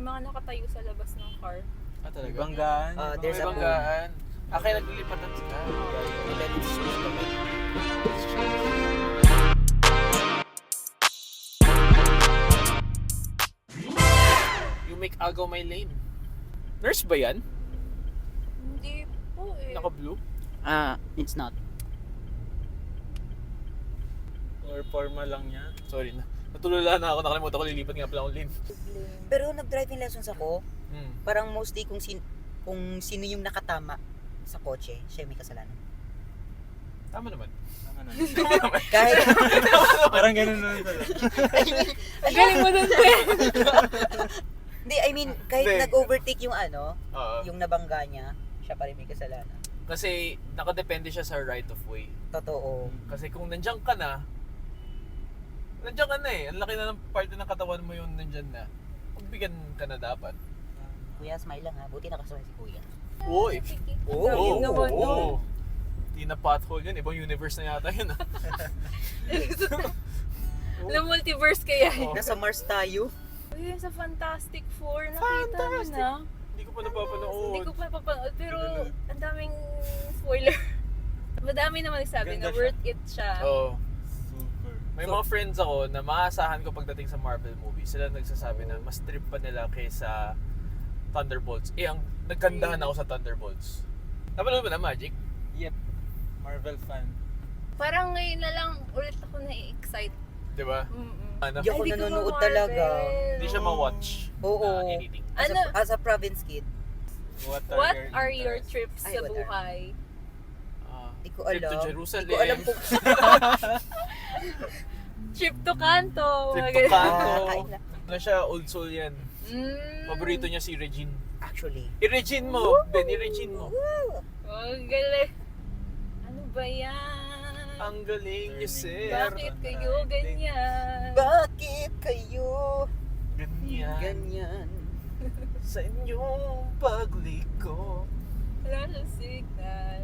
mga nakatayo sa labas ng car. Ah, talaga? Banggaan. There's There's may a banggaan. Kaya naglilipatan sila. You make agaw my lane. Nurse ba yan? Hindi po eh. Naka-blue? It's not. Or forma lang niya. Sorry na. Natulala na ako. Nakalimutan ko lilipat nga pala akong lane. Pero nag-driving lessons ako, Hmm. parang mostly kung sino yung nakatama sa kotse, siya yung may kasalanan. Tama naman. Tama na. Kahit, Parang ganun naman pala. Ang galing mo dun, Pe. hindi, I mean, kahit Hindi. nag-overtake yung Oo. yung nabangga niya, siya pa rin may kasalanan. Kasi nakadepende siya sa right of way. Totoo. Kasi kung nandiyan ka na eh. Ang laki na ng parte ng katawan mo yung nandiyan na. Pagbigyan ka na dapat. Kuya, smile lang ha. Buti nakasama si Kuya. Uy! Oo, Galing naman oo. nun. Hindi na pothole yun. Ibang universe na yata yun. Alam, multiverse kaya yun. Oh. Nasa Mars tayo. Uy, sa Fantastic Four, nakita mo na. Hindi ko pa napapanood. Hindi ko pa napapanood, pero ang daming spoiler. Madami naman nagsabi na Ganda siya. worth it siya. Oo. Super. May mga friends ako na maasahan ko pagdating sa Marvel movie. Sila nagsasabi na mas trip pa nila kaysa Thunderbolts. Ang nagkandahan ako sa Thunderbolts. Napanood mo na Magic? Yep. Marvel fan. Parang ngayon na lang ulit ako na-excite. Di ba? Ano? Hindi ako Ay, di ko nanonood ma-Marvel. talaga. Hindi siya ma-watch. Oo. Anything. As, Ano? as a province kid, Ano What are your interests? trips Ay, sa what are- buhay? di ko Trip alam. to Jerusalem. Di ko alam kung... Trip to Kanto. Trip mga to ganun. Kanto. kain na. Ano siya? Old soul yan. Paborito niya si Regine. Actually. I-Regine mo! Ben, i-Regine mo. Oh, galing. Ano ba yan? Ang galing niyo, sir. Bakit kayo ganyan? Bakit kayo Ganyan. ganyan? Sa inyong pagliko. Wala na signal.